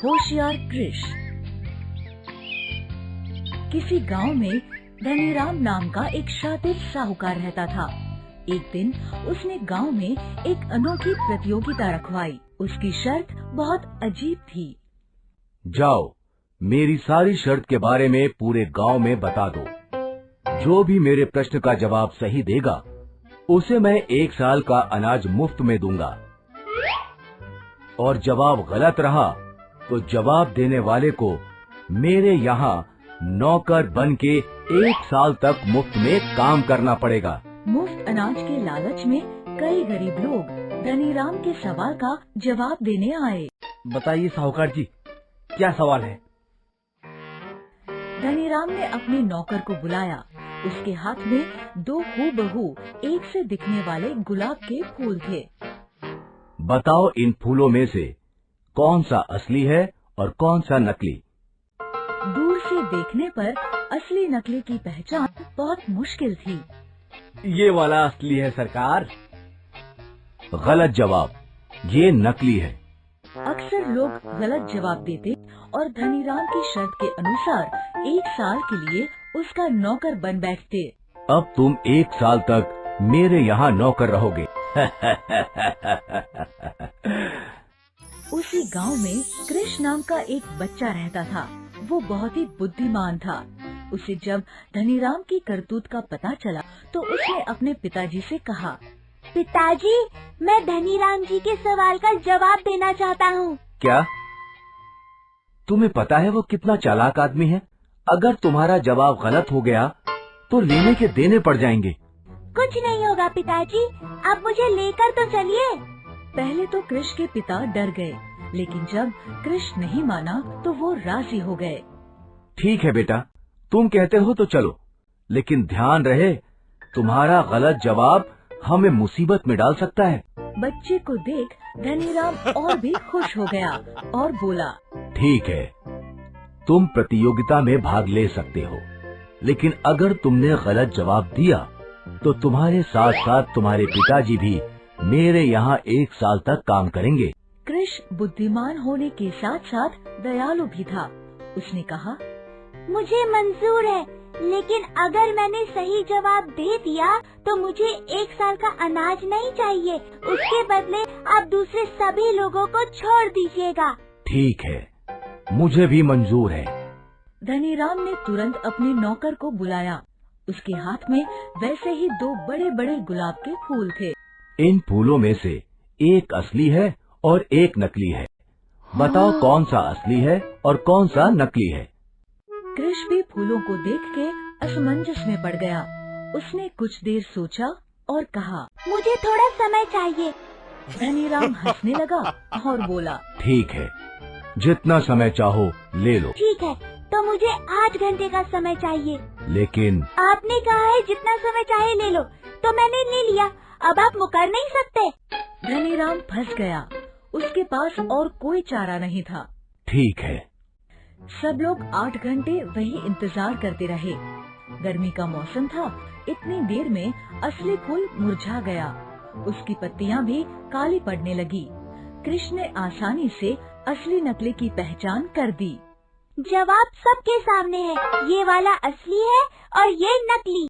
होशियार कृष। किसी गांव में धनीराम नाम का एक शातिर साहूकार रहता था। एक दिन उसने गांव में एक अनोखी प्रतियोगिता रखवाई। उसकी शर्त बहुत अजीब थी। जाओ, मेरी सारी शर्त के बारे में पूरे गांव में बता दो। जो भी मेरे प्रश्न का जवाब सही देगा, उसे मैं 1 साल का अनाज मुफ्त में दूंगा। और जवाब गलत रहा तो जवाब देने वाले को मेरे यहाँ नौकर बन के 1 साल तक मुफ्त में काम करना पड़ेगा। मुफ्त अनाज के लालच में कई गरीब लोग धनीराम के सवाल का जवाब देने आए। बताइए साहूकार जी, क्या सवाल है? धनीराम ने अपने नौकर को बुलाया। उसके हाथ में 2 हूबहू एक से दिखने वाले गुलाब के फूल थे। बताओ, इन फूलों में से कौन सा असली है और कौन सा नकली? दूर से देखने पर असली नकली की पहचान बहुत मुश्किल थी। ये वाला असली है सरकार। गलत जवाब, ये नकली है। अक्सर लोग गलत जवाब देते और धनीराम की शर्त के अनुसार 1 साल के लिए उसका नौकर बन बैठते। अब तुम 1 साल तक मेरे यहाँ नौकर रहोगे। उसी गांव में कृष नाम का एक बच्चा रहता था। वो बहुत ही बुद्धिमान था। उसे जब धनीराम की करतूत का पता चला तो उसने अपने पिताजी से कहा, पिताजी, मैं धनीराम जी के सवाल का जवाब देना चाहता हूँ। क्या तुम्हें पता है वो कितना चालाक आदमी है? अगर तुम्हारा जवाब गलत हो गया तो लेने के देने पड़ जाएंगे। कुछ नहीं होगा पिताजी, आप मुझे लेकर तो चलिए। पहले तो कृष के पिता डर गए, लेकिन जब कृष नहीं माना तो वो राजी हो गए। ठीक है बेटा, तुम कहते हो तो चलो, लेकिन ध्यान रहे तुम्हारा गलत जवाब हमें मुसीबत में डाल सकता है। बच्चे को देख धनीराम और भी खुश हो गया और बोला, ठीक है, तुम प्रतियोगिता में भाग ले सकते हो, लेकिन अगर तुमने गलत जवाब दिया तो तुम्हारे साथ साथ तुम्हारे पिताजी भी मेरे यहाँ 1 साल तक काम करेंगे। कृष बुद्धिमान होने के साथ साथ दयालु भी था। उसने कहा, मुझे मंजूर है, लेकिन अगर मैंने सही जवाब दे दिया तो मुझे 1 साल का अनाज नहीं चाहिए। उसके बदले आप दूसरे सभी लोगों को छोड़ दीजिएगा। ठीक है, मुझे भी मंजूर है। धनीराम ने तुरंत अपने नौकर को बुलाया। उसके हाथ में वैसे ही 2 बड़े बड़े गुलाब के फूल थे। इन फूलों में से एक असली है और एक नकली है। बताओ कौन सा असली है और कौन सा नकली है? कृष भी फूलों को देख के असमंजस में पड़ गया। उसने कुछ देर सोचा और कहा, मुझे थोड़ा समय चाहिए। धनीराम हंसने लगा और बोला, ठीक है, जितना समय चाहो ले लो। ठीक है, तो मुझे 8 घंटे का समय चाहिए। लेकिन आपने कहा है जितना समय चाहे ले लो, तो मैंने ले लिया। अब आप मुकर नहीं सकते। धनीराम फंस गया। उसके पास और कोई चारा नहीं था। ठीक है। सब लोग 8 घंटे वही इंतजार करते रहे। गर्मी का मौसम था। इतनी देर में असली फूल मुरझा गया। उसकी पत्तियां भी काली पड़ने लगी। कृष ने आसानी से असली नकली की पहचान कर दी। जवाब सबके सामने है, ये वाला असली है और ये नकली।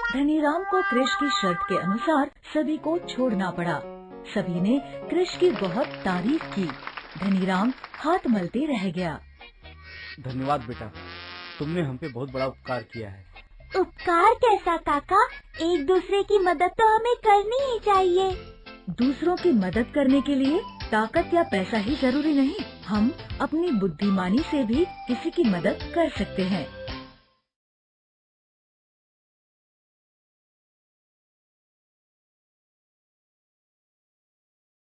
धनीराम को कृष की शर्त के अनुसार सभी को छोड़ना पड़ा। सभी ने कृष की बहुत तारीफ की। धनीराम हाथ मलते रह गया। धन्यवाद बेटा, तुमने हम पे बहुत बड़ा उपकार किया है। उपकार कैसा काका? एक दूसरे की मदद तो हमें करनी ही चाहिए। दूसरों की मदद करने के लिए ताकत या पैसा ही जरूरी नहीं। हम अपनी बुद्धिमानी से भी किसी की मदद कर सकते हैं।